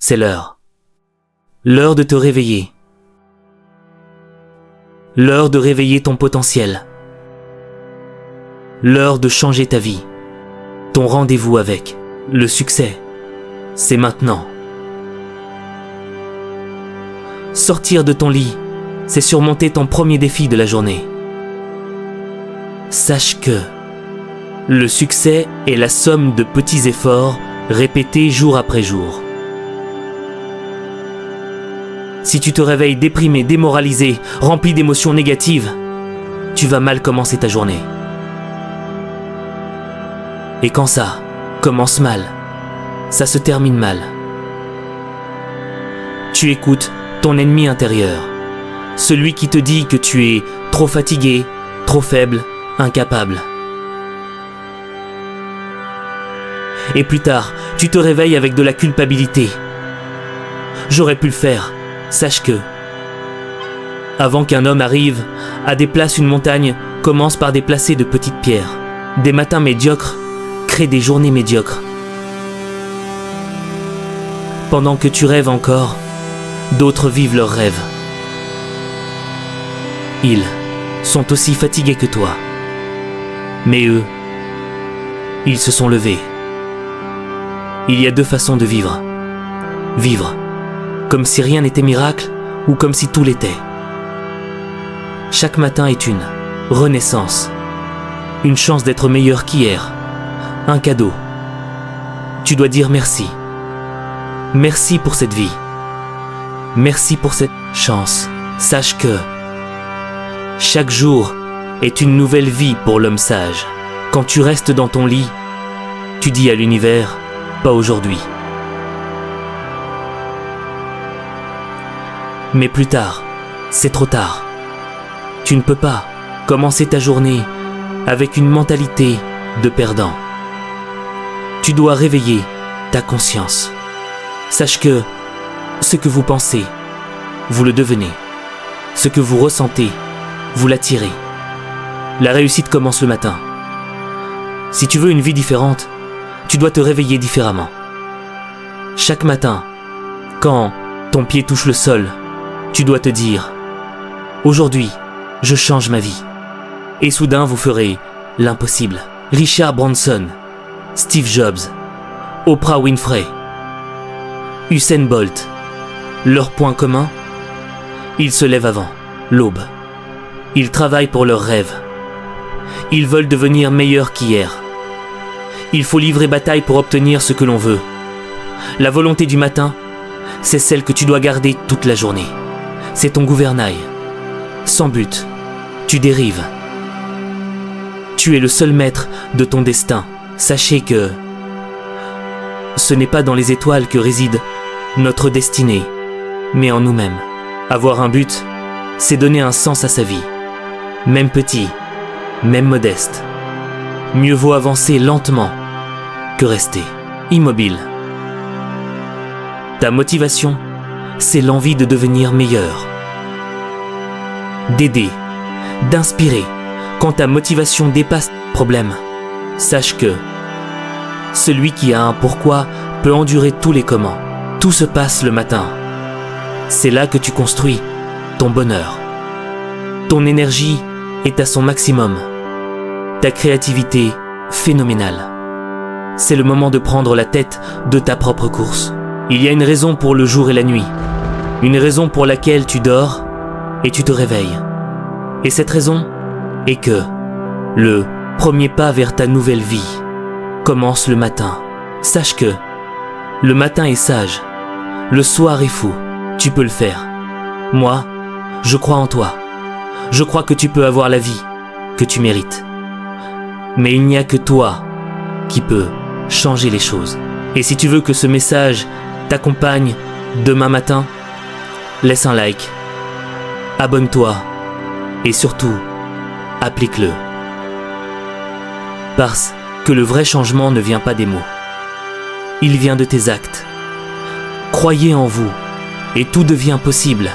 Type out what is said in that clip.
c'est l'heure. L'heure de te réveiller. L'heure de réveiller ton potentiel. L'heure de changer ta vie. Ton rendez-vous avec le succès, c'est maintenant. Sortir de ton lit, c'est surmonter ton premier défi de la journée. Sache que le succès est la somme de petits efforts répétés jour après jour. Si tu te réveilles déprimé, démoralisé, rempli d'émotions négatives, tu vas mal commencer ta journée. Et quand ça commence mal, ça se termine mal. Tu écoutes ton ennemi intérieur, celui qui te dit que tu es trop fatigué, trop faible, incapable. Et plus tard, tu te réveilles avec de la culpabilité. J'aurais pu le faire, sache que avant qu'un homme arrive à déplacer une montagne, commence par déplacer de petites pierres. Des matins médiocres créent des journées médiocres. Pendant que tu rêves encore, d'autres vivent leurs rêves. Ils sont aussi fatigués que toi. Mais eux, ils se sont levés. Il y a deux façons de vivre. Vivre comme si rien n'était miracle ou comme si tout l'était. Chaque matin est une renaissance, une chance d'être meilleur qu'hier, un cadeau. Tu dois dire merci. Merci pour cette vie. Merci pour cette chance. Sache que chaque jour est une nouvelle vie pour l'homme sage. Quand tu restes dans ton lit, tu dis à l'univers, pas aujourd'hui. Mais plus tard, c'est trop tard. Tu ne peux pas commencer ta journée avec une mentalité de perdant. Tu dois réveiller ta conscience. Sache que ce que vous pensez, vous le devenez. Ce que vous ressentez, vous l'attirez. La réussite commence le matin. Si tu veux une vie différente, tu dois te réveiller différemment. Chaque matin, quand ton pied touche le sol, tu dois te dire « Aujourd'hui, je change ma vie ». Et soudain, vous ferez l'impossible. Richard Branson, Steve Jobs, Oprah Winfrey, Usain Bolt, leur point commun, ils se lèvent avant l'aube. Ils travaillent pour leurs rêves. Ils veulent devenir meilleurs qu'hier. Il faut livrer bataille pour obtenir ce que l'on veut. La volonté du matin, c'est celle que tu dois garder toute la journée. C'est ton gouvernail. Sans but, tu dérives. Tu es le seul maître de ton destin. Sachez que ce n'est pas dans les étoiles que réside notre destinée, mais en nous-mêmes. Avoir un but, c'est donner un sens à sa vie. Même petit, même modeste. Mieux vaut avancer lentement que rester immobile. Ta motivation, c'est l'envie de devenir meilleur. D'aider, d'inspirer. Quand ta motivation dépasse le problème, sache que celui qui a un pourquoi peut endurer tous les comment. Tout se passe le matin. C'est là que tu construis ton bonheur. Ton énergie est à son maximum. Ta créativité phénoménale. C'est le moment de prendre la tête de ta propre course. Il y a une raison pour le jour et la nuit. Une raison pour laquelle tu dors et tu te réveilles. Et cette raison est que le premier pas vers ta nouvelle vie commence le matin. Sache que le matin est sage, le soir est fou. Tu peux le faire. Moi, je crois en toi. Je crois que tu peux avoir la vie que tu mérites. Mais il n'y a que toi qui peux changer les choses. Et si tu veux que ce message t'accompagne demain matin, laisse un like, abonne-toi et surtout, applique-le. Parce que le vrai changement ne vient pas des mots. Il vient de tes actes. Croyez en vous et tout devient possible.